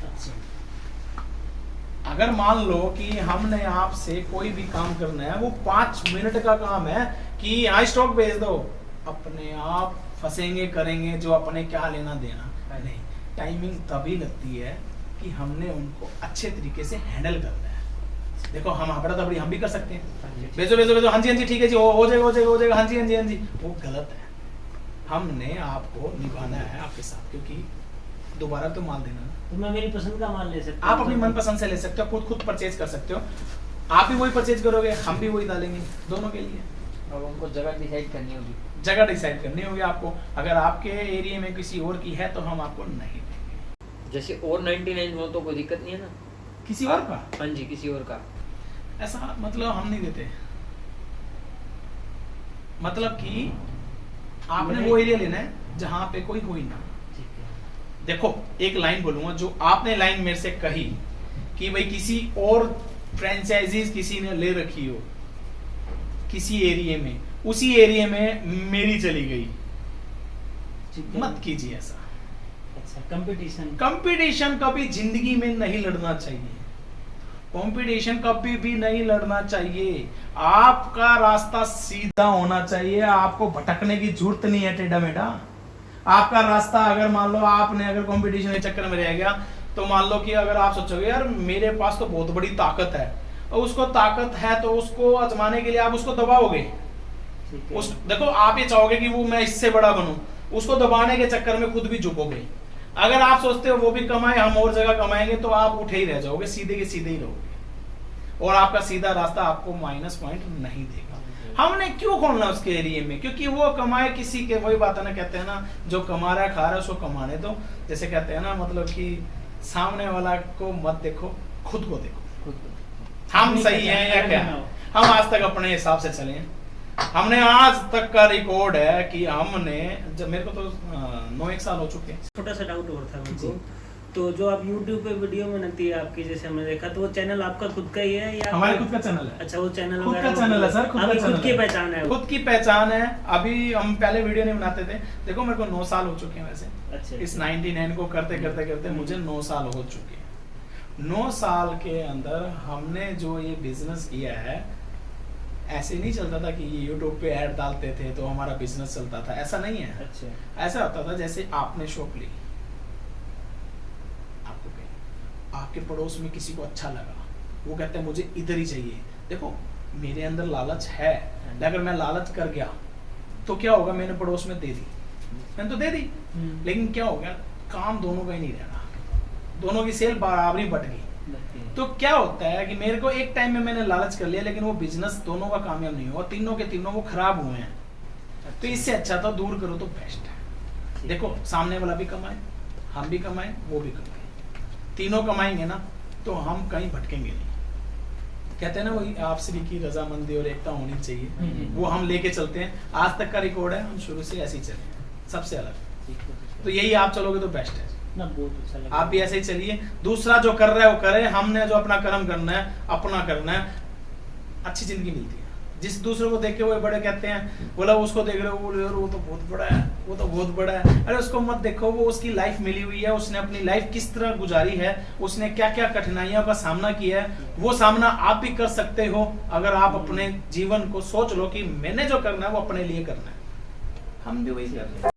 अच्छा, अगर मान लो कि हमने आपसे कोई भी काम करना है, वो 5 मिनट का काम है कि यहाँ स्टॉक भेज दो, अपने आप फंसेंगे, करेंगे जो अपने क्या लेना देना नहीं। टाइमिंग तभी लगती है कि हमने उनको अच्छे तरीके से हैंडल करना है। देखो हम हबड़ा तबड़ी हम भी कर सकते हैं, भेजो भेजो भेजो, हाँ जी हाँ जी ठीक है जी, हो जाएगा हो जाएगा हो जाएगा, हाँ जी हाँ जी हाँ जी, वो गलत है। हमने आपको निभाना है आपके साथ, क्योंकि दोबारा तो माल देना। तो मैं मेरी पसंद का माल ले सकता आप हूँ? अपनी मनपसंद से ले सकते हो, खुद परचेज कर सकते हो। आप भी वही परचेज करोगे, हम भी वही डालेंगे, दोनों के लिए। अब हमको जगह डिसाइड करनी होगी। जगह डिसाइड करनी होगी आपको। अगर आपके एरिया में किसी और की है तो हम आपको नहीं देंगे। जैसे और 99 हो तो कोई दिक्कत नहीं है ना? किसी और का हाँ जी, किसी और का। ऐसा मतलब हम नहीं देते। मतलब कि आपने वो एरिया लेना है जहां पे कोई हो ही ना। ठीक है। देखो एक लाइन बोलूंगा, जो आपने लाइन मेरे से कही कि भाई किसी और फ्रेंचाइजीज किसी ने ले रखी हो किसी एरिया में, उसी एरिया में मेरी चली गई, ठीक है। मत कीजिए ऐसा। अच्छा, कंपटीशन। कंपटीशन कभी जिंदगी में नहीं लड़ना चाहिए। कंपटीशन कभी भी नहीं लड़ना चाहिए। आपका रास्ता सीधा होना चाहिए, आपको भटकने की जरूरत नहीं है टेढ़ा मेढ़ा। आपका रास्ता अगर मान लो आपने अगर कंपटीशन के चक्कर में रह गया तो मान लो कि अगर आप सोचोगे यार मेरे पास तो बहुत बड़ी ताकत है, और उसको ताकत है तो उसको आजमाने के लिए आप उसको दबाओगे। ठीक है। उस देखो आप ये चाहोगे कि वो मैं इससे बड़ा बनूं, उसको दबाने के चक्कर में खुद भी झुकोगे। अगर आप सोचते हो वो भी कमाए हम और जगह कमाएंगे तो आप उठे ही रह जाओगे, सीधे के सीधे ही रहोगे, और आपका सीधा रास्ता आपको माइनस पॉइंट नहीं देगा। हमने क्यों खोलना उसके एरिया में? क्योंकि वो कमाए किसी के, वही बात है ना, कहते हैं ना जो कमा रहा है खा रहा है उसको कमाने दो। जैसे कहते हैं ना मतलब कि सामने वाला को मत देखो, खुद को देखो। खुद को। हम सही हैं या क्या? हम आज तक अपने हिसाब से चले हैं। हमने आज तक का रिकॉर्ड है कि हमने, जब मेरे को तो 9-1 साल हो चुके हैं। छोटा सा डाउट और था मेरे को, तो जो आप YouTube पे वीडियो बनती है आपकी, जैसे हमने देखा, तो वो चैनल आपका खुद का ही है या हमारे खुद का चैनल है। अच्छा, वो चैनल खुद का चैनल है सर, खुद का आपकी चैनल खुद की है। पहचान है वो? खुद की पहचान है। अभी हम पहले वीडियो नहीं बनाते थे। देखो मेरे को 9 साल हो चुके हैं वैसे। अच्छा, इस 99 को करते करते करते मुझे 9 साल हो चुके हैं। 9 साल के अंदर हमने जो ये बिजनेस किया है, ऐसे नहीं चलता था कि ये YouTube पे ऐड डालते थे तो हमारा बिजनेस चलता था, ऐसा नहीं है। अच्छा। ऐसा होता था जैसे आपने शॉप ली, आपको कहीं आपके पड़ोस में किसी को अच्छा लगा, वो कहते हैं मुझे इधर ही चाहिए। देखो मेरे अंदर लालच है, अगर मैं लालच कर गया तो क्या होगा, मैंने पड़ोस में दे दी, मैंने तो दे दी, लेकिन क्या हो गया, काम दोनों का ही नहीं रहना, दोनों की सेल बराबरी बट गई। तो क्या होता है कि मेरे को एक टाइम में मैंने लालच कर लिया, लेकिन वो बिजनेस दोनों का कामयाब नहीं हुआ, तीनों के तीनों वो खराब हुए हैं। तो इससे अच्छा था दूर करो तो बेस्ट है। देखो सामने वाला भी कमाए, हम भी कमाए, वो भी कमाए, तीनों कमाएंगे ना तो हम कहीं भटकेंगे नहीं। कहते हैं ना वही आपसी की रजामंदी और एकता होनी चाहिए, वो हम लेके चलते हैं। आज तक का रिकॉर्ड है, हम शुरू से ऐसे ही चले, सबसे अलग। तो यही आप चलोगे तो बेस्ट है ना, बहुत अच्छा लगा। आप भी ऐसे ही चलिए। दूसरा जो कर रहा है वो करे, हमने जो अपना कर्म करना है, अपना करना है, अच्छी जिंदगी मिलती है। जिस दूसरे को देख के वो बड़े कहते हैं, बोला उसको देख रहे हो, बोले वो तो बहुत बड़ा है, वो तो बहुत बड़ा है। अरे उसको मत देखो, वो उसकी लाइफ मिली हुई है, उसने अपनी लाइफ किस तरह गुजारी है, उसने क्या क्या कठिनाइयों का सामना किया है, वो सामना आप भी कर सकते हो अगर आप अपने जीवन को सोच लो कि मैंने जो करना है वो अपने लिए करना है। हम भी वही कर रहे हैं।